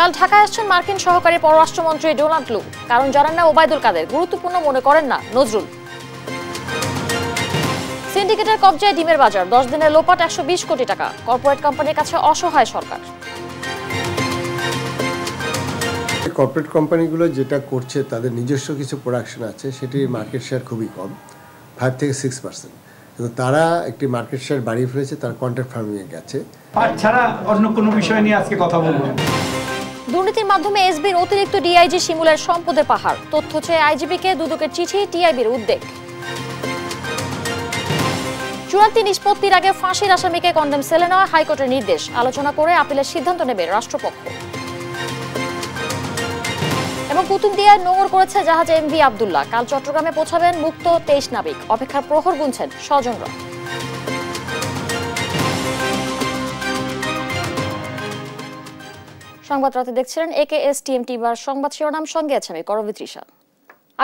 কাল ঢাকায় আসছেন মার্কিন সহকারী পররাষ্ট্রমন্ত্রী ডোনাল্ড লু। কারণ জানান না ওবায়দুল কাদের, গুরুত্বপূর্ণ মনে করেন না নজরুল। সিন্ডিকেটের কবজায় ডিমের বাজার, 10 দিনে লোপাট 120 কোটি টাকা। কর্পোরেট কোম্পানির কাছে অসহায় সরকার। কর্পোরেট কোম্পানিগুলো যেটা করছে তাদের নিজস্ব কিছু প্রোডাকশন আছে, সেটির মার্কেট শেয়ার খুবই কম, 5 থেকে 6%। কিন্তু তারা একটি মার্কেট শেয়ার বাড়িয়ে ফেলেছে, তারা কন্ট্রাক্ট ফার্মিংয়ে গেছে। আর ছাড়া অন্য কোনো বিষয় নিয়ে আজকে কথা বলবো। দুর্নীতির মাধ্যমে এসবির অতিরিক্ত ডিআইজি শিমুলের সম্পদের পাহাড়, তথ্য চেয়ে আইজিপিকে দুদকের চিঠি, টিআইবির উদ্বেগ। চূড়ান্ত নিষ্পত্তির আগে ফাঁসির আসামিকে কন্ডেম সেলে নেওয়া হাইকোর্টের নির্দেশ, আলোচনা করে আপিলের সিদ্ধান্ত নেবে রাষ্ট্রপক্ষ। এবং কুতুবদিয়ায় নোঙর করেছে জাহাজে এমভি আব্দুল্লাহ, কাল চট্টগ্রামে পৌঁছাবেন মুক্ত 23 নাবিক, অপেক্ষার প্রহর গুনছেন স্বজনরা। সংবাদ রাতে দেখছিলেন একেএস টিএমটি বার সংবাদ শিরোনাম, সঙ্গে আছে আমি করবি তৃষা।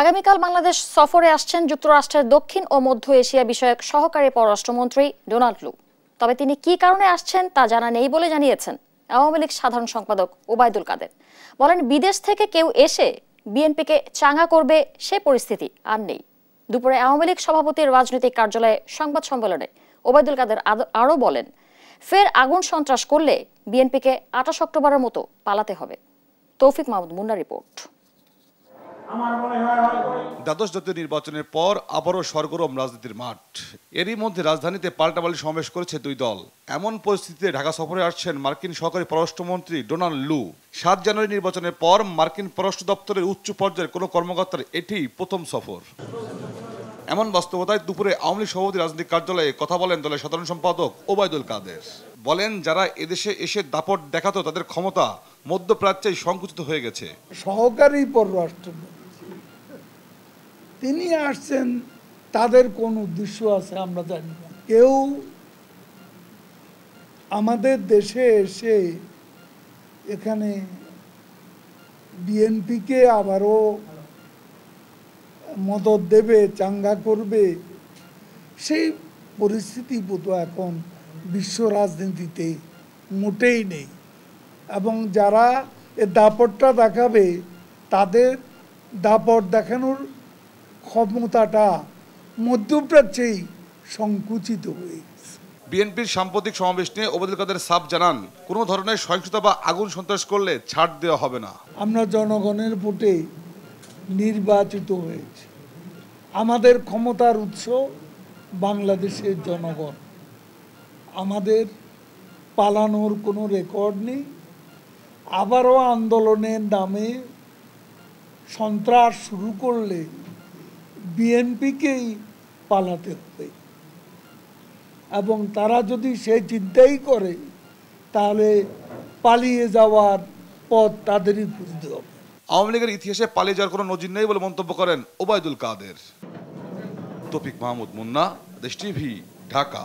আগামীকাল বাংলাদেশ সফরে আসছেন যুক্তরাষ্ট্রের দক্ষিণ ও মধ্য এশিয়া বিষয়ক সহকারী পররাষ্ট্রমন্ত্রী ডোনাল্ড লু। তবে তিনি কি কারণে আসছেন তা জানা নেই বলে জানিয়েছেন আওয়ামী লীগ সাধারণ সম্পাদক ওবায়দুল কাদের। বলেন, বিদেশ থেকে কেউ এসে বিএনপিকে চাঙ্গা করবে সে পরিস্থিতি আর নেই। দুপুরে আওয়ামী লীগ সভাপতির রাজনৈতিক কার্যালয়ে সংবাদ সম্মেলনে ওবায়দুল কাদের আরও বলেন, ফের আগুন সন্ত্রাস করলে বিএনপিকে 28 অক্টোবরের মতো পালাতে হবে। তৌফিক মাহমুদ মুন্না রিপোর্ট। দ্বাদশ জাতীয় নির্বাচনের পর আবারও সরগরম রাজনীতির মাঠ। এরই মধ্যে রাজধানীতে পাল্টাপাল্টি সমাবেশ করেছে দুই দল। এমন পরিস্থিতিতে ঢাকা সফরে আসছেন মার্কিন সহকারী পররাষ্ট্রমন্ত্রী ডোনাল্ড লু। 7 জানুয়ারি নির্বাচনের পর মার্কিন পররাষ্ট্র দপ্তরের উচ্চ পর্যায়ের কোনো কর্মকর্তার এটি প্রথম সফর। এমন বাস্তবতায় দুপুরে আওয়ামী লীগ সভাপতি রাজনৈতিক কার্যালয়ে কথা বলেন দলের সাধারণ সম্পাদক ওবায়দুল কাদের। বলেন, যারা এদেশে এসে দাপট দেখাতো তাদের ক্ষমতা মধ্যপ্রাচ্যে সংকুচিত হয়ে গেছে। সহকারী পররাষ্ট্র তিনি আসছেন, তাদের কোন উদ্দেশ্য আছে আমরা জানি না। কেউ আমাদের দেশে এসে এখানে বিএনপিকে আবারও মদত দেবে, চাঙ্গা করবে, সেই পরিস্থিতি বোধ এখন বিশ্ব রাজনীতিতে মোটেই নেই। এবং যারা এ দাপটটা দেখাবে তাদের দাপট দেখানোর ক্ষমতাটা মধ্যপ্রাচ্যেই সংকুচিত হয়ে গেছে। বিএনপির সাম্প্রতিক সমাবেশ নিয়ে ওবায়দুল কাদের সাফ জানান, কোনো ধরনের সহিংসতা বা আগুন সন্ত্রাস করলে ছাড় দেওয়া হবে না। আমরা জনগণের ভোটে নির্বাচিত হয়েছি, আমাদের ক্ষমতার উৎস বাংলাদেশের জনগণ। আমাদের পালানোর কোনো রেকর্ড নেই। আবারও আন্দোলনের নামে সন্ত্রাস শুরু করলে বিএনপিকেই পালাতে হবে, এবং তারা যদি সে চিন্তাই করে তাহলে পালিয়ে যাওয়ার পথ তাদেরই খুঁজতে হবে। আওয়ামী লীগের ইতিহাসে পালিয়ে যাওয়ার কোনো নজির নেই বলে মন্তব্য করেন ওবায়দুল কাদের। তৌফিক মাহমুদ মুন্না, দেশ টিভি, ঢাকা।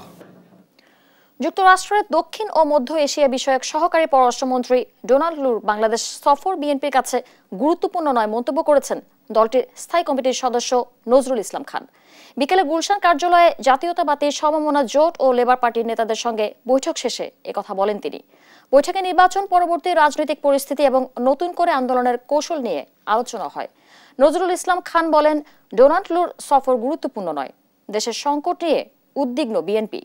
যুক্তরাষ্ট্রের দক্ষিণ ও মধ্য এশিয়া বিষয়ক সহকারী পররাষ্ট্রমন্ত্রী ডোনাল্ড লুর বাংলাদেশ সফর বিএনপির কাছে গুরুত্বপূর্ণ নয় মন্তব্য করেছেন দলটির স্থায়ী কমিটির সদস্য নজরুল ইসলাম খান। বিকেলে গুলশান কার্যালয়ে জাতীয়তাবাদী সমমনা জোট ও লেবার পার্টির নেতাদের সঙ্গে বৈঠক শেষে একথা বলেন তিনি। বৈঠকে নির্বাচন পরবর্তী রাজনৈতিক পরিস্থিতি এবং নতুন করে আন্দোলনের কৌশল নিয়ে আলোচনা হয়। নজরুল ইসলাম খান বলেন, ডোনাল্ড লুর সফর গুরুত্বপূর্ণ নয়, দেশের সংকট নিয়ে উদ্বিগ্ন বিএনপি।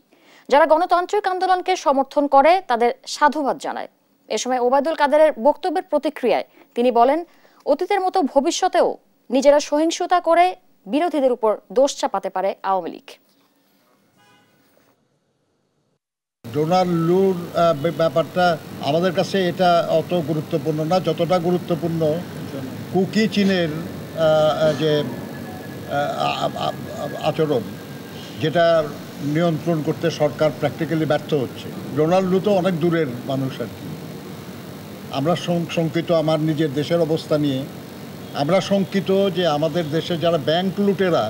যারা গণতান্ত্রিক আন্দোলনকে সমর্থন করে তাদের সাধুবাদ জানায়। এ সময় ওবায়দুল কাদেরের বক্তব্যের প্রতিক্রিয়ায় তিনি বলেন, অতীতের মতো ভবিষ্যতেও নিজেরা সহিংসতা করে বিরোধীদের উপর দোষ চাপাতে পারে আওয়ামী লীগ। ডোনাল্ড লুর ব্যাপারটা আমাদের কাছে এটা অত গুরুত্বপূর্ণ না, যতটা গুরুত্বপূর্ণ কুকি চীনের যে আচরণ, যেটা নিয়ন্ত্রণ করতে সরকার প্র্যাকটিক্যালি ব্যর্থ হচ্ছে। ডোনাল্ড লু তো অনেক দূরের মানুষ আর কি। আমরা শঙ্কিত আমার নিজের দেশের অবস্থা নিয়ে। আমরা শঙ্কিত যে আমাদের দেশে যারা ব্যাংক লুটেরা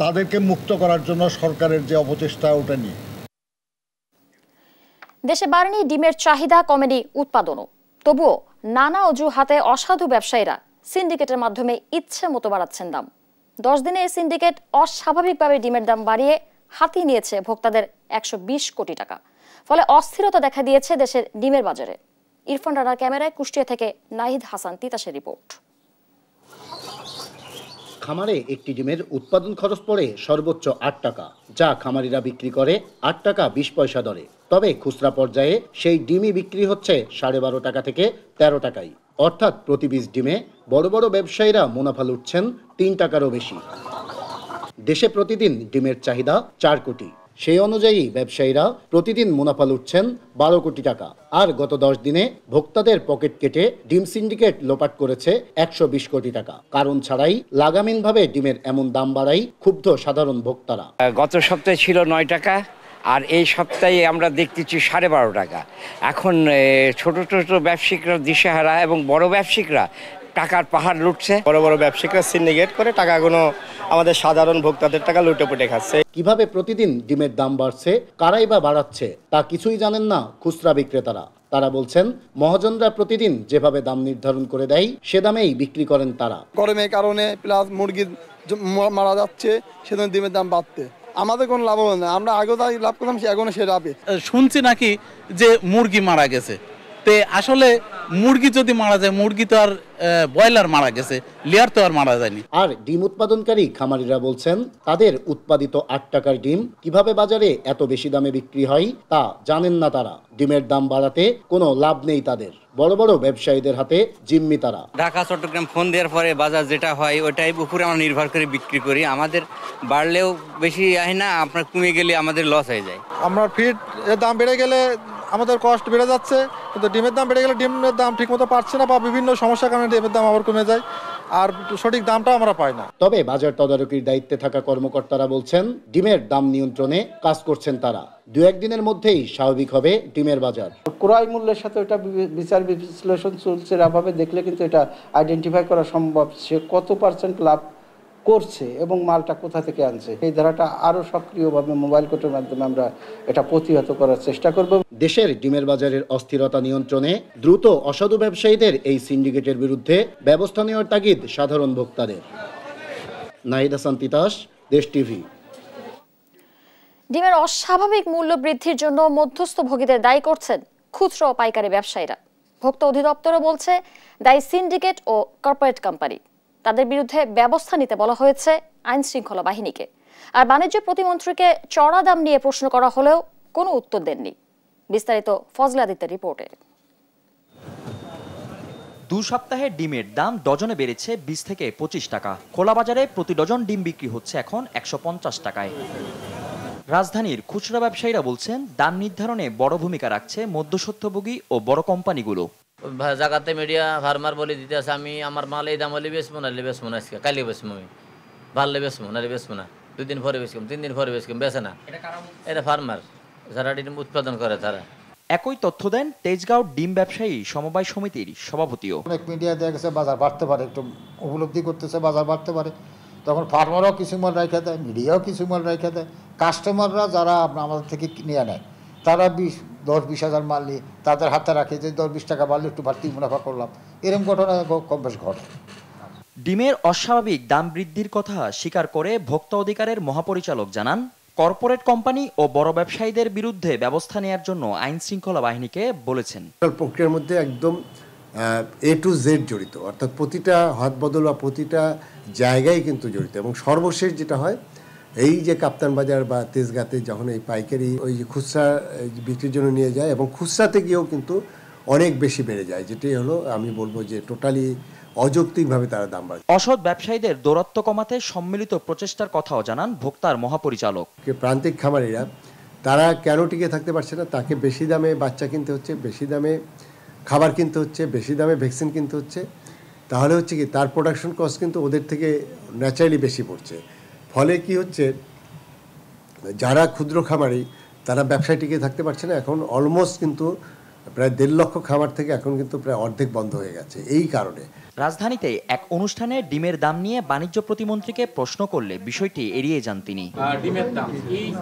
তাদেরকে মুক্ত করার জন্য সরকারের যে অপচেষ্টা, ওটা নিয়ে। দেশে বাড়েনি ডিমের চাহিদা, কমেনি উৎপাদনও। তবুও নানা অজুহাতে অসাধু ব্যবসায়ীরা সিন্ডিকেটের মাধ্যমে ইচ্ছে মতো বাড়াচ্ছেন দাম। 10 দিনে এই সিন্ডিকেট অস্বাভাবিকভাবে ডিমের দাম বাড়িয়ে হাতিয়ে নিয়েছে ভোক্তাদের 120 কোটি টাকা। ফলে অস্থিরতা দেখা দিয়েছে দেশের ডিমের বাজারে। ইরফান রানার ক্যামেরায় কুষ্টিয়া থেকে নাহিদ হাসান তিতাসের রিপোর্ট। খামারে একটি ডিমের উৎপাদন খরচ পড়ে সর্বোচ্চ ৮ টাকা, যা খামারিরা বিক্রি করে ৮ টাকা ২০ পয়সা দরে। তবে খুচরা পর্যায়ে সেই ডিমই বিক্রি হচ্ছে ১২.৫ টাকা থেকে ১৩ টাকায়। অর্থাৎ প্রতি পিস ডিমে বড় বড় ব্যবসায়ীরা মুনাফা লুটছেন ৩ টাকারও বেশি। দেশে প্রতিদিন ডিমের চাহিদা ৪ কোটি। সেই অনুযায়ী ব্যবসায়ীরা প্রতিদিন মুনাফা লুটছেন ১২ কোটি টাকা। আর গত ১০ দিনে ভোক্তাদের পকেট কেটে ডিম সিন্ডিকেট লোপাট করেছে ১২০ কোটি টাকা। কারণ ছাড়াই লাগামহীনভাবে ডিমের এমন দাম বাড়ায় ক্ষুব্ধ সাধারণ ভোক্তারা। গত সপ্তাহে ছিল ৯ টাকা, আর এই সপ্তাহে আমরা দেখতেছি 12.৫ টাকা। এখন ছোট ছোট ব্যবসায়িকরা দিশেহারা এবং বড় ব্যবসায়িকরা টাকার পাহাড় লুটছে। বড় বড় ব্যবসায়িকরা সিন্ডিকেট করে টাকাগুলো আমাদের সাধারণ ভোক্তাদের টাকা লুটে পুটে খাচ্ছে। কিভাবে প্রতিদিন ডিমের দাম বাড়ছে, কারাই বা বাড়াচ্ছে তা কিছুই জানেন না খুচরা বিক্রেতারা। তারা বলছেন মহাজনরা প্রতিদিন যেভাবে দাম নির্ধারণ করে দেয় সে দামেই বিক্রি করেন তারা। গরমের কারণে প্লাস মুরগি মারা যাচ্ছে, সেজন্য ডিমের দাম বাড়তে আমাদের কোনো লাভ হবে না। আমরা আগেও তাই লাভ করলাম, সে এখনো সে লাভে। শুনছি নাকি যে মুরগি মারা গেছে, তে আসলে মুরগি যদি মারা যায়, মুরগি তো আর ব্রয়লার মারা গেছে, লেয়ার তো আর মারা যায়নি। আর ডিম উৎপাদনকারী খামারিরা বলছেন তাদের উৎপাদিত ৮ টাকার ডিম কিভাবে বাজারে এত বেশি দামে বিক্রি হয় তা জানেন না তারা। ডিমের দাম বাড়াতে কোনো লাভ নেই তাদের। বড় বড় ব্যবসায়ীদের হাতে জিম্মি তারা। ঢাকা চট্টগ্রাম ফোন দেওয়ার পরে বাজার যেটা হয় ওটাই উপরে আমরা নির্ভর করে বিক্রি করি। আমাদের বাড়লেও বেশি হয় না, আপনার কমে গেলে আমাদের লস হয়ে যায়। আমরা ফিড এর দাম বেড়ে গেলে আমাদের কষ্ট বেড়ে যাচ্ছে, কিন্তু ডিমের দাম বেড়ে গেলে ডিমের দাম ঠিকমতো পাচ্ছে না, বা বিভিন্ন সমস্যার কারণে ডিমের দাম আবার কমে যায়, আর সঠিক দামটা আমরা পাই না। তবে বাজার তদারকির দায়িত্বে থাকা কর্মকর্তারা বলছেন ডিমের দাম নিয়ন্ত্রণে কাজ করছেন তারা। ২-১ দিনের মধ্যেই স্বাভাবিক হবে ডিমের বাজার। ক্রয় মূল্যের সাথে ওটা বিচার বিশ্লেষণ চলছে, এভাবে দেখলে কিন্তু এটা আইডেন্টিফাই করা সম্ভব সে কত পার্সেন্ট লাভ করছে এবং মালটা কোথা থেকে আনছে। এই ধারাটা আরো সক্রিয়ভাবে মোবাইল কোর্টের মাধ্যমে আমরা এটা প্রতিহত করার চেষ্টা করব। দেশের ডিমের বাজারের অস্থিরতা নিয়ন্ত্রণে দ্রুত অসাধু ব্যবসায়ীদের এই সিন্ডিকেটের বিরুদ্ধে ব্যবস্থা নেওয়ার তাগিদ সাধারণ ভোক্তাদের। নাহিদ হাসান তিতাস, দেশ টিভি। ডিমের অস্বাভাবিক মূল্য বৃদ্ধির জন্য মধ্যস্থভোগীদের দায়ী করছেন খুচরা ও পাইকারি ব্যবসায়ীরা। ভোক্তা অধিদপ্তরও বলছে দায়ী সিন্ডিকেট ও কর্পোরেট কোম্পানি। তাদের বিরুদ্ধে ব্যবস্থা নিতে বলা হয়েছে আইন শৃঙ্খলা বাহিনীকে। আর বাণিজ্য প্রতিমন্ত্রীকে চড়া দাম নিয়ে প্রশ্ন করা হলেও কোনো উত্তর দেননি। বিস্তারিত ফজলে আদিত্যের রিপোর্টে। ২ সপ্তাহে ডিমের দাম ডজনে বেড়েছে ২০ থেকে ২৫ টাকা। খোলা বাজারে প্রতি ডজন ডিম বিক্রি হচ্ছে এখন ১৫০ টাকায়। রাজধানীর খুচরা ব্যবসায়ীরা বলছেন দাম নির্ধারণে বড় ভূমিকা রাখছে মধ্যস্বত্বভোগী ও বড় কোম্পানিগুলো। জায়গাতে মিডিয়া ফার্মার বলে দিতে আছে আমি আমার মাল এই দাম হলে বেচবো না, বেচবো না, আজকে কালি বেচবো, আমি ভাললে বেচবো না, বেচবো না, 2 দিন পরে বেচলাম, 3 দিন পরে বেচলাম, বেচে না। এটা ফার্মার যারা ডিম উৎপাদন করে তারা। একই তথ্য দেন তেজগাঁও ডিম ব্যবসায়ী সমবায় সমিতির সভাপতিও। অনেক মিডিয়া দেখা গেছে বাজার বাড়তে পারে, একটু উপলব্ধি করতেছে বাজার বাড়তে পারে, তখন ফার্মারও কিছু মাল রেখে দেয়, মিডিয়াও কিছু মাল রেখে দেয়, কাস্টমাররা যারা আমাদের থেকে নিয়ে নেয় তারা 10-20 হাজার মাল নিয়ে তাদের হাতে রাখে যে 10-20 টাকা বাড়লে একটু বাড়তি মুনাফা করলাম, এরকম ঘটনা কম বেশ ঘটে। ডিমের অস্বাভাবিক দাম বৃদ্ধির কথা স্বীকার করে ভোক্তা অধিকারের মহাপরিচালক জানান কর্পোরেট কোম্পানি ও বড় ব্যবসায়ীদের বিরুদ্ধে ব্যবস্থা নেওয়ার জন্য আইন শৃঙ্খলা বাহিনীকে বলেছেন। প্রক্রিয়ার মধ্যে একদম A to Z জড়িত, অর্থাৎ প্রতিটা হাত বদল বা প্রতিটা জায়গায় কিন্তু জড়িত। এবং সর্বশেষ যেটা হয় এই যে কাপ্তান বাজার বা তেজগাঁতে যখন এই পাইকারি ওই যে খুচরা বিক্রির জন্য নিয়ে যায় এবং খুচরাতে গিয়েও কিন্তু অনেক বেশি বেড়ে যায়, যেটাই হলো আমি বলবো যে টোটালি অযৌক্তিকভাবে তারা দাম বাড়ায়। অসৎ ব্যবসায়ীদের দৌরাত্ম্য কমাতে সম্মিলিত প্রচেষ্টার কথাও জানান ভোক্তার মহাপরিচালক। প্রান্তিক খামারিরা তারা কেন টিকে থাকতে পারছে না, তাকে বেশি দামে বাচ্চা কিনতে হচ্ছে, বেশি দামে খাবার কিনতে হচ্ছে, বেশি দামে ভ্যাকসিন কিনতে হচ্ছে, তাহলে হচ্ছে কি তার প্রোডাকশন কস্ট কিন্তু ওদের থেকে ন্যাচারালি বেশি পড়ছে। ফলে কি হচ্ছে যারা ক্ষুদ্র খামারি তারা ব্যবসায় টিকে থাকতে পারছে না। এখন অলমোস্ট কিন্তু প্রায় 1.5 লক্ষ খামার থেকে এখন কিন্তু প্রায় অর্ধেক বন্ধ হয়ে গেছে এই কারণে। রাজধানীতে এক অনুষ্ঠানে ডিমের দাম নিয়ে বাণিজ্য প্রতিমন্ত্রীকে প্রশ্ন করলে বিষয়টি এড়িয়ে যান তিনি। ডিমের দাম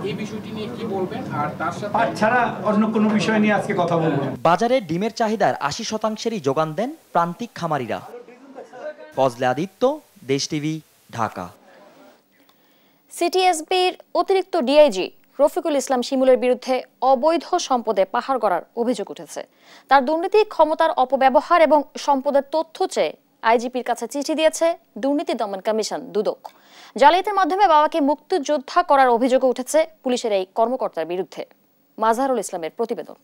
এই বিষয়টি নিয়ে কি বলবেন, আর তার সাথে ছাড়া অন্য কোনো বিষয় নিয়ে আজকে কথা বলবো। বাজারে ডিমের চাহিদার 80%-ই যোগান দেন প্রান্তিক খামারিরা। ফজলে আদিত্য, দেশ টিভি, ঢাকা। সিটিএসবির অতিরিক্ত ডিআইজি রফিকুল ইসলাম শিমুলের বিরুদ্ধে অবৈধ সম্পদে পাহাড় গড়ার অভিযোগ উঠেছে। তার দুর্নীতি, ক্ষমতার অপব্যবহার এবং সম্পদের তথ্য চেয়ে আইজিপির কাছে চিঠি দিয়েছে দুর্নীতি দমন কমিশন দুদক। জালিয়াতির মাধ্যমে বাবাকে মুক্তিযোদ্ধা করার অভিযোগও উঠেছে পুলিশের এই কর্মকর্তার বিরুদ্ধে। মাজহারুল ইসলামের প্রতিবেদন।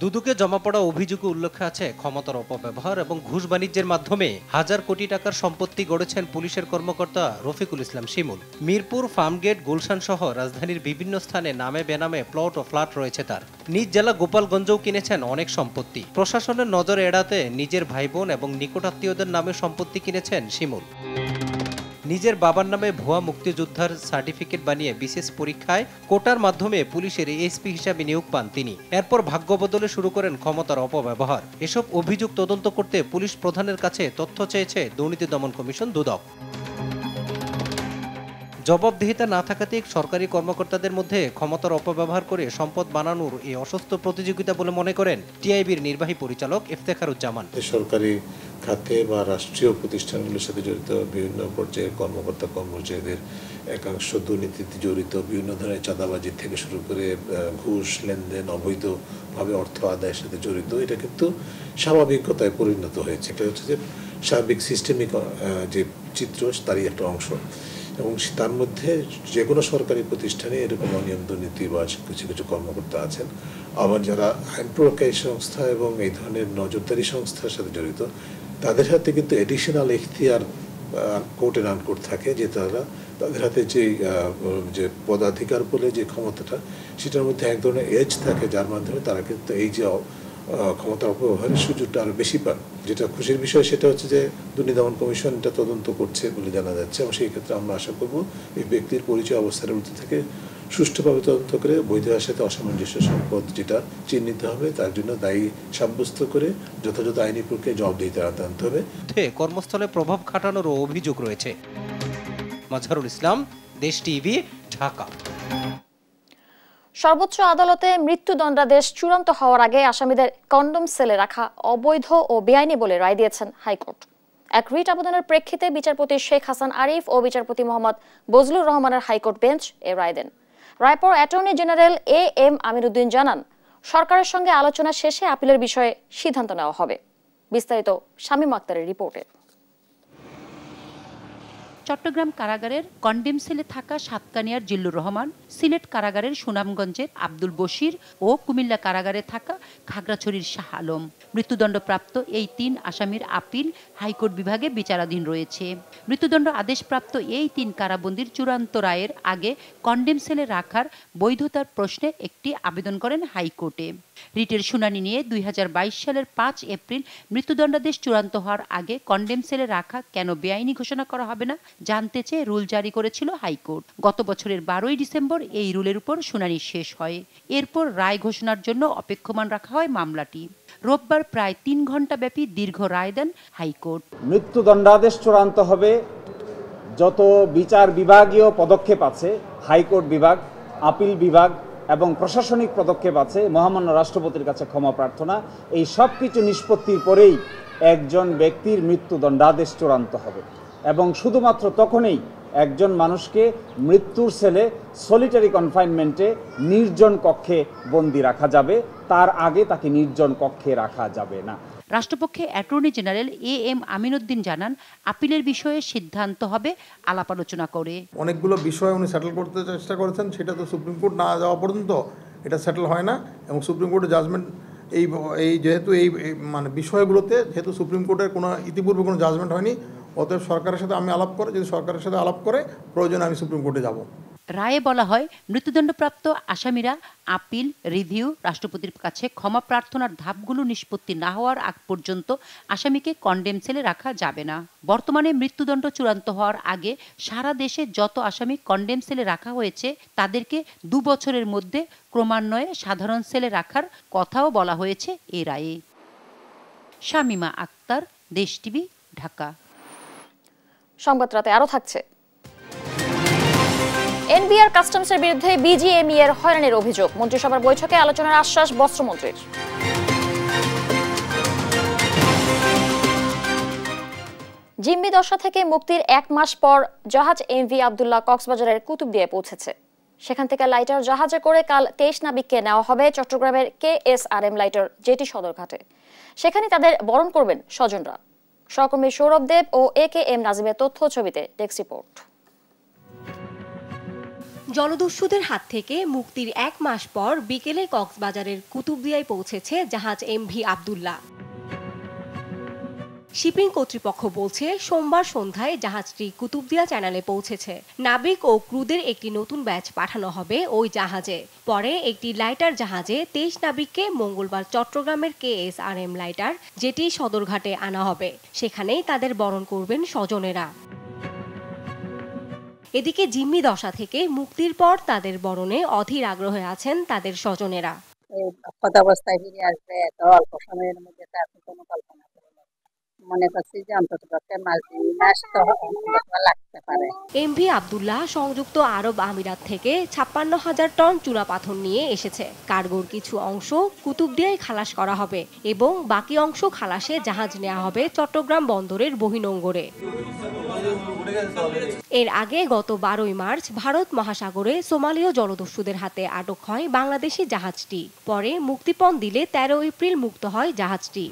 দুদকে জমা পড়া অভিযোগে উল্লেখ আছে ক্ষমতার অপব্যবহার এবং ঘুষ বাণিজ্যের মাধ্যমে হাজার কোটি টাকার সম্পত্তি গড়েছেন পুলিশের কর্মকর্তা রফিকুল ইসলাম শিমুল। মিরপুর, ফার্মগেট, গুলশান সহ রাজধানীর বিভিন্ন স্থানে নামে বেনামে প্লট ও ফ্ল্যাট রয়েছে তার। নিজ জেলা গোপালগঞ্জেও কিনেছেন অনেক সম্পত্তি। প্রশাসনের নজর এড়াতে নিজের ভাই বোন এবং নিকটাত্মীয়দের নামে সম্পত্তি কিনেছেন শিমুল। নিজের বাবার নামে ভুয়া মুক্তিযোদ্ধার সার্টিফিকেট বানিয়ে বিশেষ পরীক্ষায় কোটার মাধ্যমে পুলিশের এসপি হিসাবে নিয়োগ পান তিনি। এরপর ভাগ্য বদলে শুরু করেন ক্ষমতার অপব্যবহার। এসব অভিযোগ তদন্ত করতে পুলিশ প্রধানের কাছে তথ্য চেয়েছে দুর্নীতি দমন কমিশন দুদক। জবাবদিহিতা না থাকাতে সরকারি কর্মকর্তাদের মধ্যে ক্ষমতার অপব্যবহার করে সম্পদ বানানোর এই অসুস্থ প্রতিযোগিতা বলে মনে করেন টিআইবির নির্বাহী পরিচালক ইফতেখারুজ্জামান। সরকারি খাতে বা রাষ্ট্রীয় প্রতিষ্ঠানগুলোর সাথে জড়িত বিভিন্ন পর্যায়ের কর্মকর্তা কর্মচারীদের একাংশ দুর্নীতিতে জড়িত, বিভিন্ন ধরনের চাঁদাবাজি থেকে শুরু করে ঘুষ লেনদেন, অবৈধভাবে অর্থ আদায়ের সাথে জড়িত। এটা কিন্তু স্বাভাবিকতায় পরিণত হয়েছে। এটা হচ্ছে যে স্বাভাবিক সিস্টেমিক যে চিত্র তারই একটা অংশ। এবং তার মধ্যে যে কোনো সরকারি প্রতিষ্ঠানে এরকম অনিয়ম দুর্নীতি বা কিছু কিছু কর্মকর্তা আছেন। আবার যারা আইন প্রয়োগকারী সংস্থা এবং এই ধরনের নজরদারি সংস্থার সাথে জড়িত, তাদের হাতে কিন্তু এডিশনাল এখতিয়ার কোর্টের আনকোর্ট থাকে, যে তাদের হাতে যে পদাধিকার বলে যে ক্ষমতাটা, সেটার মধ্যে এক ধরনের এজ থাকে, যার মাধ্যমে তারা কিন্তু এই যে ক্ষমতার অপব্যবহারের সুযোগটা আরও বেশি পান। যেটা খুশির বিষয় সেটা হচ্ছে যে দুর্নীতি দমন কমিশন এটা তদন্ত করছে বলে জানা যাচ্ছে, এবং সেই ক্ষেত্রে আমরা আশা করব এই ব্যক্তির পরিচয় অবস্থার ঊর্ধ্বে থেকে সুষ্ঠুভাবে তদন্ত করে বৈধতার সাথে অসামঞ্জস্য সম্পদ যেটা চিহ্নিত হবে তার জন্য দায়ী সাব্যস্ত করে যথাযথ আইনি প্রক্রিয়ায় জবাবদিহিতা আনতে হবে। কর্মস্থলে প্রভাব খাটানোর অভিযোগ রয়েছে। মাজহারুল ইসলাম, দেশ টিভি, ঢাকা। সর্বোচ্চ আদালতে মৃত্যুদণ্ডাদেশ চূড়ান্ত হওয়ার আগে আসামিদের কন্ডম সেলে রাখা অবৈধ ও বেআইনি বলে রায় দিয়েছেন হাইকোর্ট। এক রিট আবেদনের প্রেক্ষিতে বিচারপতি শেখ হাসান আরিফ ও বিচারপতি মোহাম্মদ বজলুর রহমানের হাইকোর্ট বেঞ্চ এ রায় দেন। রায় পর অ্যাটর্নি জেনারেল এম আমিরুদ্দিন জানান, সরকারের সঙ্গে আলোচনা শেষে আপিলের বিষয়ে সিদ্ধান্ত নেওয়া হবে। বিস্তারিত শামীম আক্তারের রিপোর্টে। চট্টগ্রাম কারাগারের কন্ডেম সেলে থাকা সাতকানিয়ার জিল্লুর রহমান, সিলেট কারাগারের সুনামগঞ্জের আব্দুল বশির ও কুমিল্লা কারাগারে থাকা খাগড়াছড়ির শাহ আলম। মৃত্যুদণ্ডপ্রাপ্ত এই ৩ আসামির আপিল হাইকোর্ট বিভাগে বিচারাধীন রয়েছে। মৃত্যুদণ্ড আদেশপ্রাপ্ত এই ৩ কারাবন্দীর চূড়ান্ত রায়ের আগে কন্ডেম সেলে রাখার বৈধতার প্রশ্নে একটি আবেদন করেন হাইকোর্টে। রিটের শুনানি নিয়ে 2022 সালের 5 এপ্রিল মৃত্যুদণ্ডাদেশ চূড়ান্ত হওয়ার আগে কন্ডেম সেলে রাখা কেন বেআইনি ঘোষণা করা হবে না জানতে চেয়ে রুল জারি করেছিল হাইকোর্ট। গত বছরের 12 ডিসেম্বর এই রুলের উপর শুনানি শেষ হয়। এরপর রায় ঘোষণার জন্য অপেক্ষমান রাখা হয় মামলাটি। রোববার প্রায় 3 ঘণ্টা ব্যাপী দীর্ঘ রায় দেন হাইকোর্ট। মৃত্যুদণ্ডাদেশ চূড়ান্ত হবে যত বিচার বিভাগীয় পদক্ষেপ আছে, হাইকোর্ট বিভাগ, আপিল বিভাগ এবং প্রশাসনিক পদক্ষেপ আছে, মহামান্য রাষ্ট্রপতির কাছে ক্ষমা প্রার্থনা, এই সব কিছু নিষ্পত্তির পরেই একজন ব্যক্তির মৃত্যুদণ্ডাদেশ চূড়ান্ত হবে। এবং শুধুমাত্র তখনই একজন মানুষকে মৃত্যুর সেলে সলিটারি কনফাইনমেন্টে নির্জন কক্ষে বন্দী রাখা যাবে, তার আগে তাকে নির্জন কক্ষে রাখা যাবে না। রাষ্ট্রপক্ষে অ্যাটর্নি জেনারেল এম আমিনউদ্দিন জানান, আপিলের বিষয়ে সিদ্ধান্ত হবে আলাপ আলোচনা করে। অনেকগুলো বিষয় উনি সেটেল করতে চেষ্টা করেছেন, সেটা তো সুপ্রিম কোর্ট না যাওয়া পর্যন্ত এটা সেটেল হয় না। এবং সুপ্রিম কোর্টের জাজমেন্ট এই যেহেতু এই মানে বিষয়গুলোতে যেহেতু সুপ্রিম কোর্টের কোনো ইতিপূর্বে কোনো জাজমেন্ট হয়নি, অতএব সরকারের সাথে আমি আলাপ করে, যদি সরকারের সাথে আলাপ করে প্রয়োজনে আমি সুপ্রিম কোর্টে যাব। রায়ে বলা হয়, মৃত্যুদণ্ডপ্রাপ্ত আসামিরা আপিল, রিভিউ, রাষ্ট্রপতির কাছে ক্ষমা প্রার্থনার ধাপগুলো নিষ্পত্তি না হওয়ার আগ পর্যন্ত আসামিকে কন্ডেম সেলে রাখা যাবে না। বর্তমানে মৃত্যুদণ্ড চূড়ান্ত হওয়ার আগে সারা দেশে যত আসামি কন্ডেম সেলে রাখা হয়েছে তাদেরকে 2 বছরের মধ্যে ক্রমান্বয়ে সাধারণ সেলে রাখার কথাও বলা হয়েছে এই রায়ে। শামীমা আক্তার, দেশ টিভি, ঢাকা। সংবাদ রাতে আরো থাকছে। এনবিআর কাস্টমসের বিরুদ্ধে বিজিএমইএ এর হয়রানির অভিযোগ, মন্ত্রিসভার বৈঠকে আলোচনার আশ্বাস বস্ত্রমন্ত্রীর। জিম্মি দশা থেকে মুক্তির 1 মাস পর জাহাজ এমভি আব্দুল্লাহ কক্সবাজারের কুতুবদিয়ায় পৌঁছেছে। সেখান থেকে লাইটার জাহাজে করে কাল 23 নাবিককে নেওয়া হবে চট্টগ্রামের KSRM লাইটার জেটি সদরঘাটে। সেখানে তাদের বরণ করবেন স্বজনরা। সহকর্মী সৌরভ দেব ও AKM নাজিমের তথ্য ছবিতে ডেস্ক রিপোর্ট। জলদস্যুদের হাত থেকে মুক্তির 1 মাস পর বিকেলে কক্সবাজারের কুতুবদিয়ায় পৌঁছেছে জাহাজ এমভি আব্দুল্লাহ। শিপিং কর্তৃপক্ষ বলছে সোমবার সন্ধ্যায় জাহাজটি কুতুবদিয়া চ্যানেলে পৌঁছেছে। নাবিক ও ক্রুদের একটি নতুন ব্যাচ পাঠানো হবে ওই জাহাজে। পরে একটি লাইটার জাহাজে 23 নাবিককে মঙ্গলবার চট্টগ্রামের KSRM লাইটার জেটি সদরঘাটে আনা হবে। সেখানেই তাদের বরণ করবেন স্বজনেরা। এদিকে জিম্মি দশা থেকে মুক্তির পর তাদের বরণে অধীর আগ্রহে আছেন তাদের স্বজনেরা। অবস্থায় ফিরে আসবে এত অল্প সময়ের মধ্যে তার কোনো কল্পনা মনে করছি যে অন্তত মাস তো লাগতে পারে। এমভি আব্দুল্লাহ সংযুক্ত আরব আমিরাত থেকে 56,000 টন চুনাপাথর নিয়ে এসেছে। কার্গোর কিছু অংশ কুতুবদিয়ায় খালাস করা হবে এবং বাকি অংশ খালাসে জাহাজ নেওয়া হবে চট্টগ্রাম বন্দরের বহিনোঙ্গরে। এর আগে গত 12 মার্চ ভারত মহাসাগরে সোমালীয় জলদস্যুদের হাতে আটক হয় বাংলাদেশি জাহাজটি। পরে মুক্তিপণ দিলে 13 এপ্রিল মুক্ত হয় জাহাজটি।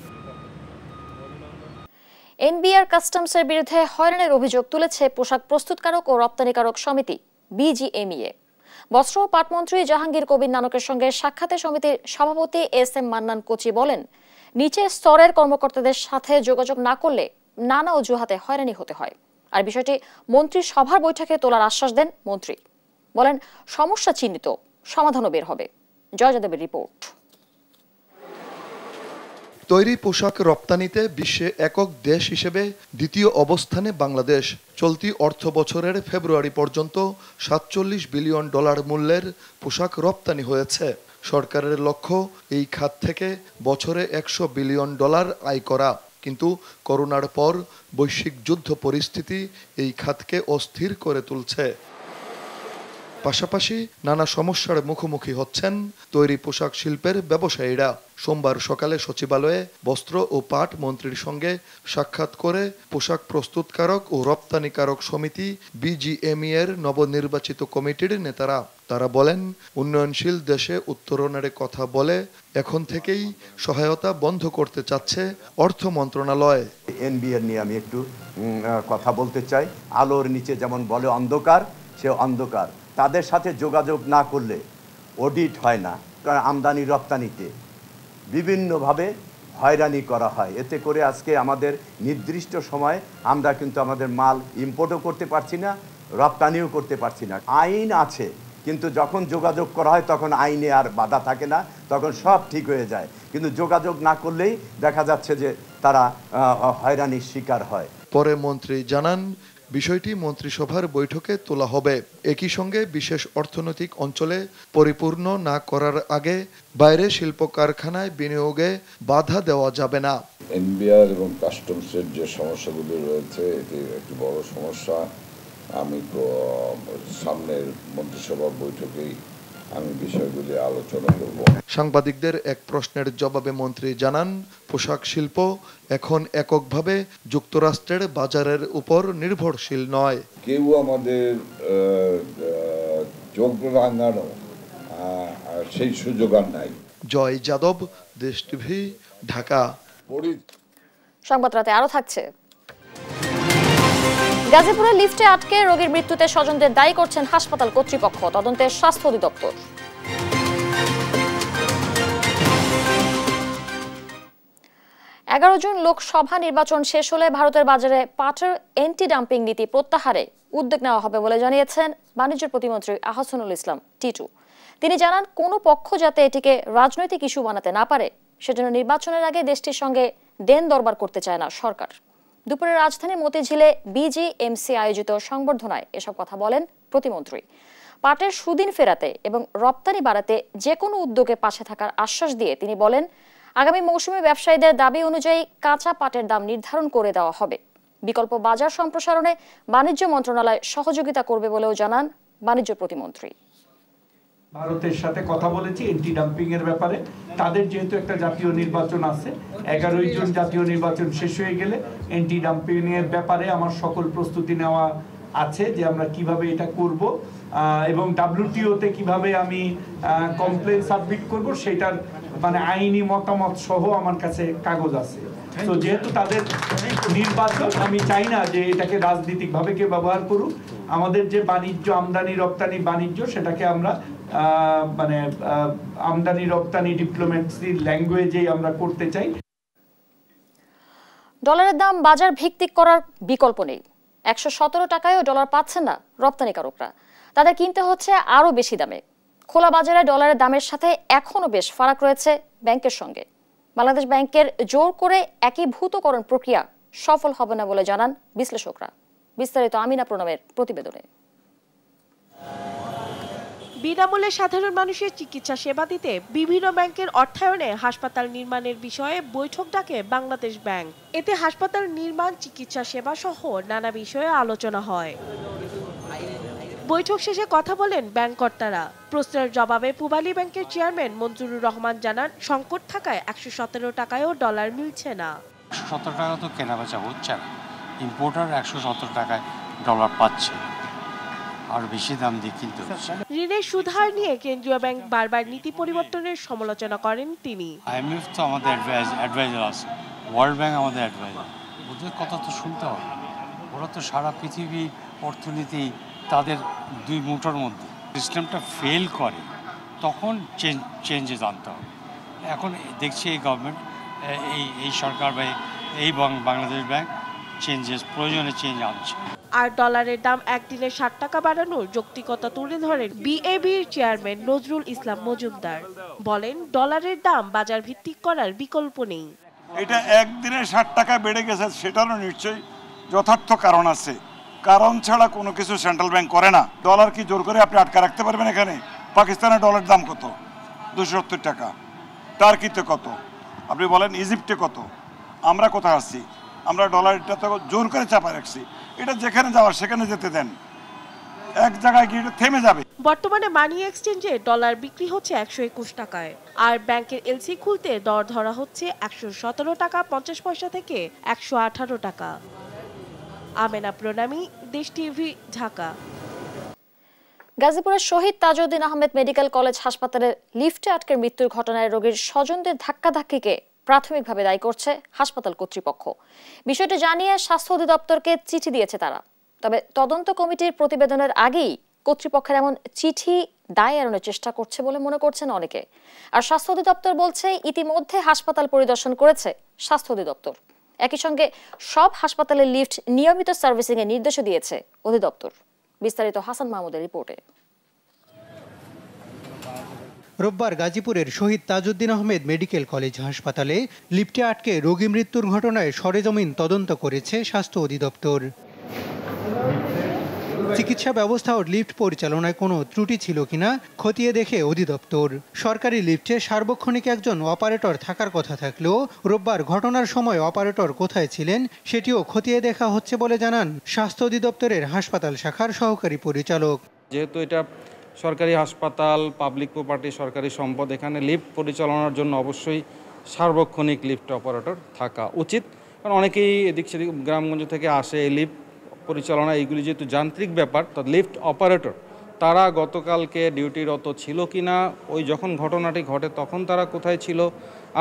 এনবিআর কাস্টমসের বিরুদ্ধে হয়রানির অভিযোগ তুলেছে পোশাক প্রস্তুতকারক ও রপ্তানিকারক সমিতি BGMEA। বস্ত্র ও পাটমন্ত্রী জাহাঙ্গীর কবির নানকের সঙ্গে সাক্ষাতে সমিতির সভাপতি SM মান্নান কোচি বলেন, নিচের স্তরের কর্মকর্তাদের সাথে যোগাযোগ না করলে নানা অজুহাতে হয়রানি হতে হয়। আর বিষয়টি মন্ত্রী সভার বৈঠকে তোলার আশ্বাস দেন মন্ত্রী। বলেন, সমস্যা চিহ্নিত, সমাধানও বের হবে। জয়যাদেবের রিপোর্ট। তৈরি পোশাক রপ্তানিতে বিশ্বে একক দেশ হিসেবে দ্বিতীয় অবস্থানে বাংলাদেশ। চলতি অর্থ বছরের ফেব্রুয়ারি পর্যন্ত $47 বিলিয়ন মূল্যের পোশাক রপ্তানি হয়েছে। সরকারের লক্ষ্য এই খাত থেকে বছরে $100 বিলিয়ন আয় করা। কিন্তু করোনার পর বৈশ্বিক যুদ্ধ পরিস্থিতি এই খাতকে অস্থির করে তুলছে। পাশাপাশি নানা সমস্যার মুখোমুখি হচ্ছেন তৈরি পোশাক শিল্পের ব্যবসায়ীরা। সোমবার সকালে সচিবালয়ে বস্ত্র ও পাট মন্ত্রীর সঙ্গে সাক্ষাৎ করে পোশাক প্রস্তুতকারক ও রপ্তানিকারক সমিতি BGMEA-র নবনির্বাচিত কমিটির নেতারা। তারা বলেন, উন্নয়নশীল দেশে উত্তরণের কথা বলে এখন থেকেই সহায়তা বন্ধ করতে চাচ্ছে অর্থ মন্ত্রণালয়। এনবিআর নিয়ে আমি একটু কথা বলতে চাই। আলোর নিচে যেমন বলে অন্ধকার, সে অন্ধকার। তাদের সাথে যোগাযোগ না করলে অডিট হয় না। কারণ আমদানি রপ্তানিতে বিভিন্নভাবে হয়রানি করা হয়। এতে করে আজকে আমাদের নির্দিষ্ট সময়ে আমরা কিন্তু আমাদের মাল ইম্পোর্টও করতে পারছি না, রপ্তানিও করতে পারছি না। আইন আছে, কিন্তু যখন যোগাযোগ করা হয় তখন আইনে আর বাধা থাকে না, তখন সব ঠিক হয়ে যায়। কিন্তু যোগাযোগ না করলেই দেখা যাচ্ছে যে তারা হয়রানির শিকার হয়। পরে মন্ত্রী জানান, বিষয়টি মন্ত্রিসভার বৈঠকে তোলা হবে। একই সঙ্গে বিশেষ অর্থনৈতিক অঞ্চলে পরিপূর্ণ না করার আগে বাইরে শিল্প কারখানায় বিনিয়োগে বাধা দেওয়া যাবে না। এনবিআর এবং কাস্টমসের যে সমস্যাগুলো রয়েছে, এটি একটি বড় সমস্যা। আমি সামনের মন্ত্রিসভা বৈঠকেই আমি বিষয়গুলি আলোচনা করব। সাংবাদিকদের এক প্রশ্নের জবাবে মন্ত্রী জানান, পোশাক শিল্প এখন এককভাবে যুক্তরাষ্ট্রের বাজারের উপর নির্ভরশীল নয়। কেউ আমাদের যোগ রাঙানো সেই সুযোগ আর নাই। জয় যাদব, দেশ টিভি, ঢাকা। সংবাদ রাতে আরো থাকছে। গাজীপুরে লিফটে আটকে রোগীর মৃত্যুতে স্বজনদের দায়ী করছেন হাসপাতাল কর্তৃপক্ষ, তদন্তে স্বাস্থ্য অধিদপ্তর। জুন লোকসভা নির্বাচন শেষ হলে ভারতের বাজারে পাটের এন্টি ডাম্পিং নীতি প্রত্যাহারে উদ্যোগ নেওয়া হবে বলে জানিয়েছেন বাণিজ্য প্রতিমন্ত্রী আহসানুল ইসলাম টিটু। তিনি জানান, কোনো পক্ষ যাতে এটিকে রাজনৈতিক ইস্যু বানাতে না পারে, সেজন্য নির্বাচনের আগে দেশটির সঙ্গে দেন দরবার করতে চায় না সরকার। দুপুরে রাজধানীর মতিঝিলে BGMC আয়োজিত সংবর্ধনায় এসব কথা বলেন প্রতিমন্ত্রী। পাটের সুদিন ফেরাতে এবং রপ্তানি বাড়াতে যে কোনো উদ্যোগে পাশে থাকার আশ্বাস দিয়ে তিনি বলেন, আগামী মৌসুমে ব্যবসায়ীদের দাবি অনুযায়ী কাঁচা পাটের দাম নির্ধারণ করে দেওয়া হবে। বিকল্প বাজার সম্প্রসারণে বাণিজ্য মন্ত্রণালয় সহযোগিতা করবে বলেও জানান বাণিজ্য প্রতিমন্ত্রী। ভারতের সাথে কথা বলেছি এন্টি ডাম্পিং এর ব্যাপারে। তাদের যেহেতু একটা জাতীয় নির্বাচন আছে, 11ই জুন জাতীয় নির্বাচন শেষ হয়ে গেলে এন্টি ডাম্পিং এর ব্যাপারে আমার সকল প্রস্তুতি নেওয়া আছে যে আমরা কিভাবে এটা করব এবং WTO-তে কিভাবে আমি কমপ্লেন সাবমিট করব সেটার মানে আইনি মতামত সহ আমার কাছে কাগজ আছে। তো যেহেতু তাদের নির্বাচন, আমি চাই না যে এটাকে রাজনৈতিকভাবে কেউ ব্যবহার করুক। আমাদের যে বাণিজ্য, আমদানি রপ্তানি বাণিজ্য, সেটাকে আমরা মানে আমদানি রপ্তানি ডিপ্লোম্যাসির ল্যাঙ্গুয়েজে আমরা করতে চাই। ডলারের দাম বাজার ভিত্তিক করার বিকল্প নেই। 117 টাকায়ও ডলার পাচ্ছেন না রপ্তানিকারকরা, তাদের কিনতে হচ্ছে আরো বেশি দামে। খোলা বাজারে ডলারের দামের সাথে এখনো বেশ ফারাক রয়েছে ব্যাংকের সঙ্গে। বাংলাদেশ ব্যাংকের জোর করে একীভূতকরণ প্রক্রিয়া সফল হবে না বলে জানান বিশ্লেষকরা। বিস্তারিত আমিনা প্রণবের প্রতিবেদনে। বিনামূল্যে সাধারণ মানুষের চিকিৎসা সেবা দিতে বিভিন্ন ব্যাংকের অর্থায়নে হাসপাতাল নির্মাণের বিষয়ে বৈঠক ডাকে বাংলাদেশ ব্যাংক। এতে হাসপাতাল নির্মাণ, চিকিৎসা সেবা সহ নানা বিষয়ে আলোচনা হয়। বৈঠক শেষে কথা বলেন ব্যাংক কর্তারা। প্রশ্নের জবাবে পূবালী ব্যাংকের চেয়ারম্যান মঞ্জুরুর রহমান জানান, সংকট থাকায় 117 টাকায়ও ডলার মিলছে না। 117 টাকা তো কেনাবেচা হচ্ছে না, ইম্পোর্টার 117 টাকায় ডলার পাচ্ছে, আর বেশি দাম দিয়ে কিনতে হচ্ছে। ঋণের সুদহার নিয়ে কেন্দ্রীয় ব্যাংক বারবার নীতি পরিবর্তনের সমালোচনা করেন তিনি। IMF তো আমাদের অ্যাডভাইজার আছে, ওয়ার্ল্ড ব্যাংক আমাদের অ্যাডভাইজার, ওদের কথা তো শুনতে হবে। ওরা তো সারা পৃথিবীর অর্থনীতি তাদের দুই মুঠোর মধ্যে। সিস্টেমটা ফেল করে তখন চেঞ্জেস আনতে হবে। এখন দেখছি এই গভর্নমেন্ট, এই সরকার বা এই বাংলাদেশ ব্যাংক প্রয়োজনে চেঞ্জ আনছে। আর ডলারের দাম একদিনে 60 টাকা বাড়ানোর যৌক্তিকতা তুলে ধরেন BABর চেয়ারম্যান নজরুল ইসলাম মজুমদার। বলেন, ডলারের দাম বাজার ভিত্তিক করার বিকল্প নেই। এটা একদিনে 60 টাকা বেড়ে গেছে, সেটারও নিশ্চয়ই যথার্থ কারণ আছে। কারণ ছাড়া কোনো কিছু সেন্ট্রাল ব্যাংক করে না। ডলার কি জোর করে আপনি আটকা রাখতে পারবেন? এখানে পাকিস্তানের ডলার দাম কত? 270 টাকা। টার্কিতে কত? আপনি বলেন ইজিপ্টে কত? আমরা কোথায় আসছি? আমরা ডলারটা তো জোর করে চাপা রাখছি। এটা যেখানে যাওয়ার সেখানে যেতে দেন, এক জায়গায় গিয়ে থেমে যাবে। বর্তমানে মানি এক্সচেঞ্জে ডলার বিক্রি হচ্ছে 121 টাকায়, আর ব্যাংকের এলসি খুলতে দর ধরা হচ্ছে 117 টাকা 50 পয়সা থেকে 118 টাকা। আমেনা প্রণামী, দেশ টিভি, ঢাকা। গাজীপুরের শহীদ তাজউদ্দিন আহমেদ মেডিকেল কলেজ হাসপাতালের লিফটে আটকে মৃত্যুর ঘটনায় রোগীর স্বজনদের ধাক্কাধাক্কিকে প্রাথমিকভাবে দায়ী করছে হাসপাতাল কর্তৃপক্ষ। বিষয়টি জানিয়ে স্বাস্থ্য অধিদপ্তরকে চিঠি দিয়েছে তারা। তবে তদন্ত কমিটির প্রতিবেদনের আগেই কর্তৃপক্ষের এমন চিঠি দায় এড়ানোর চেষ্টা করছে বলে মনে করছেন অনেকে। আর স্বাস্থ্য অধিদপ্তর বলছে, ইতিমধ্যে হাসপাতাল পরিদর্শন করেছে স্বাস্থ্য অধিদপ্তর। একই সঙ্গে সব হাসপাতালের লিফট নিয়মিত সার্ভিসিং এর নির্দেশও দিয়েছে অধিদপ্তর। বিস্তারিত হাসান মাহমুদের রিপোর্টে। রোববার গাজীপুরের শহীদ তাজউদ্দিন আহমেদ মেডিকেল কলেজ হাসপাতালে লিফটে আটকে রোগী মৃত্যুর ঘটনায় সরেজমিন তদন্ত করেছে স্বাস্থ্য অধিদপ্তর। চিকিৎসা ব্যবস্থা ও লিফট পরিচালনায় কোনো ত্রুটি ছিল কিনা খতিয়ে দেখে অধিদপ্তর। সরকারি লিফটে সার্বক্ষণিক একজন অপারেটর থাকার কথা থাকলেও রোববার ঘটনার সময় অপারেটর কোথায় ছিলেন সেটিও খতিয়ে দেখা হচ্ছে বলে জানান স্বাস্থ্য অধিদপ্তরের হাসপাতাল শাখার সহকারী পরিচালক। যেহেতু এটা সরকারি হাসপাতাল, পাবলিক প্রপার্টি, সরকারি সম্পদ, এখানে লিফট পরিচালনার জন্য অবশ্যই সার্বক্ষণিক লিফট অপারেটর থাকা উচিত। কারণ অনেকেই এদিক সেদিক গ্রামগঞ্জ থেকে আসে, এই লিফট পরিচালনা এইগুলি যেহেতু যান্ত্রিক ব্যাপার, তো লিফট অপারেটর তারা গতকালকে ডিউটিরত ছিল কিনা, ওই যখন ঘটনাটি ঘটে তখন তারা কোথায় ছিল,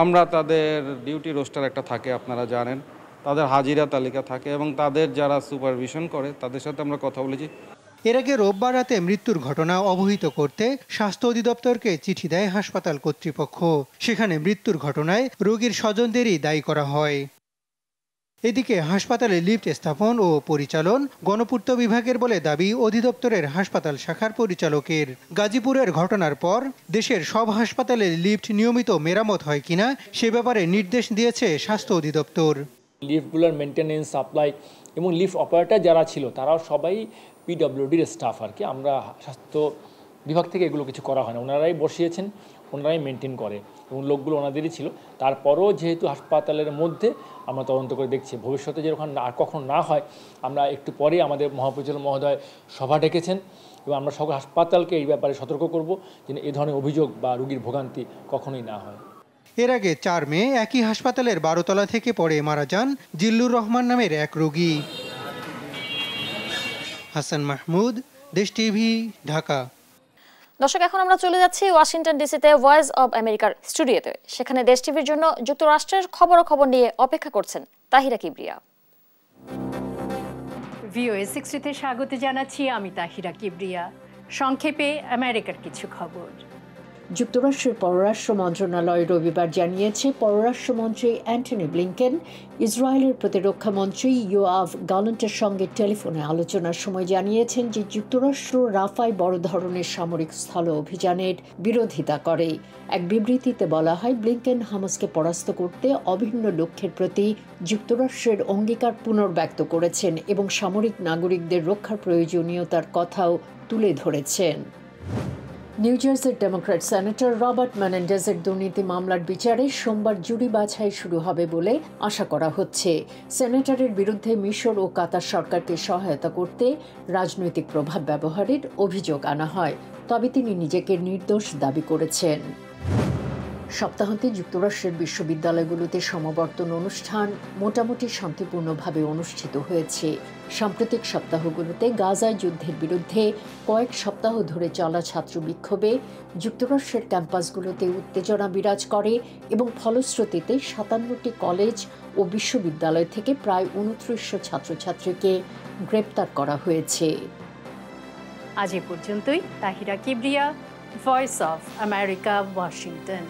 আমরা তাদের ডিউটি রোস্টার একটা থাকে, আপনারা জানেন, তাদের হাজিরা তালিকা থাকে এবং তাদের যারা সুপারভিশন করে তাদের সাথে আমরা কথা বলেছি। এর আগে রোববার রাতে মৃত্যুর ঘটনা অবহিত করতে স্বাস্থ্য অধিদপ্তরকে চিঠি দেয় হাসপাতাল কর্তৃপক্ষ। সেখানে মৃত্যুর ঘটনায় রোগীর স্বজনদেরই দায়ী করা হয়। এদিকে হাসপাতালে লিফট স্থাপন ও পরিচালন গণপূর্ত বিভাগের বলে দাবি অধিদপ্তরের হাসপাতাল শাখার পরিচালকের। গাজীপুরের ঘটনার পর দেশের সব হাসপাতালে লিফট নিয়মিত মেরামত হয় কিনা সে ব্যাপারে নির্দেশ দিয়েছে স্বাস্থ্য অধিদপ্তর। লিফটগুলোর মেনটেনেন্স, সাপ্লাই এবং লিফট অপারেটর যারা ছিল তারাও সবাই পিডব্লিউডির স্টাফ আর কি। আমরা স্বাস্থ্য বিভাগ থেকে এগুলো কিছু করা হয় না, ওনারাই বসিয়েছেন, ওনারাই মেনটেন করে এবং লোকগুলো ওনাদেরই ছিল। তারপরও যেহেতু হাসপাতালের মধ্যে আমরা তদন্ত করে দেখছি, ভবিষ্যতে যেরকম আর কখনো না হয়, আমরা একটু পরেই আমাদের মহাপরিচালক মহোদয় সভা ডেকেছেন এবং আমরা সকল হাসপাতালকে এই ব্যাপারে সতর্ক করব যেন এই ধরনের অভিযোগ বা রোগীর ভোগান্তি কখনোই না হয়। এর আগে ৪ মে একই হাসপাতালের ১২ তলা থেকে পড়ে মারা যান জিল্লুর রহমান নামের এক রোগী। হাসান মাহমুদ, দেশ টিভি, ঢাকা। দর্শক, এখন আমরা চলে যাচ্ছি ওয়াশিংটন ডিসিতে ভয়েস অব আমেরিকার স্টুডিওতে। সেখানে দেশ টিভির জন্য যুক্তরাষ্ট্রের খবরাখবর নিয়ে অপেক্ষা করছেন তাহিরা কিবরিয়া। VOA 60-তে স্বাগত জানাচ্ছি, আমি তাহিরা কিবরিয়া। সংক্ষেপে আমেরিকার কিছু খবর। যুক্তরাষ্ট্রের পররাষ্ট্র মন্ত্রণালয় রবিবার জানিয়েছে, পররাষ্ট্রমন্ত্রী অ্যান্টনি ব্লিংকেন ইসরায়েলের প্রতিরক্ষা মন্ত্রী ইয়োআভ গ্যালান্টের সঙ্গে টেলিফোনে আলোচনার সময় জানিয়েছেন যে যুক্তরাষ্ট্র রাফায় বড় ধরনের সামরিক স্থল অভিযানের বিরোধিতা করে। এক বিবৃতিতে বলা হয়, ব্লিংকেন হামাসকে পরাস্ত করতে অভিন্ন লক্ষ্যের প্রতি যুক্তরাষ্ট্রের অঙ্গীকার পুনর্ব্যক্ত করেছেন এবং সামরিক নাগরিকদের রক্ষার প্রয়োজনীয়তার কথাও তুলে ধরেছেন। নিউ জার্সির ডেমোক্র্যাট সেনেটর রবার্ট মেনেন্ডেজের দুর্নীতি মামলার বিচারে সোমবার জুরি বাছাই শুরু হবে বলে আশা করা হচ্ছে। সেনেটরের বিরুদ্ধে মিশর ও কাতার সরকারকে সহায়তা করতে রাজনৈতিক প্রভাব ব্যবহারের অভিযোগ আনা হয়, তবে তিনি নিজেকে নির্দোষ দাবি করেছেন। সপ্তাহান্তে যুক্তরাষ্ট্রের বিশ্ববিদ্যালয়গুলোতে সমাবর্তন অনুষ্ঠান মোটামুটি শান্তিপূর্ণভাবে অনুষ্ঠিত হয়েছে। সাম্প্রতিক সপ্তাহগুলোতে গাজায় যুদ্ধের বিরুদ্ধে কয়েক সপ্তাহ ধরে চলা ছাত্র বিক্ষোভে যুক্তরাষ্ট্রের ক্যাম্পাসগুলোতে উত্তেজনা বিরাজ করে এবং ফলশ্রুতিতে 57টি কলেজ ও বিশ্ববিদ্যালয় থেকে প্রায় 2900 ছাত্রছাত্রীকে গ্রেপ্তার করা হয়েছে। আজ এ পর্যন্তই। Tahira Kibria, voice of America, Washington.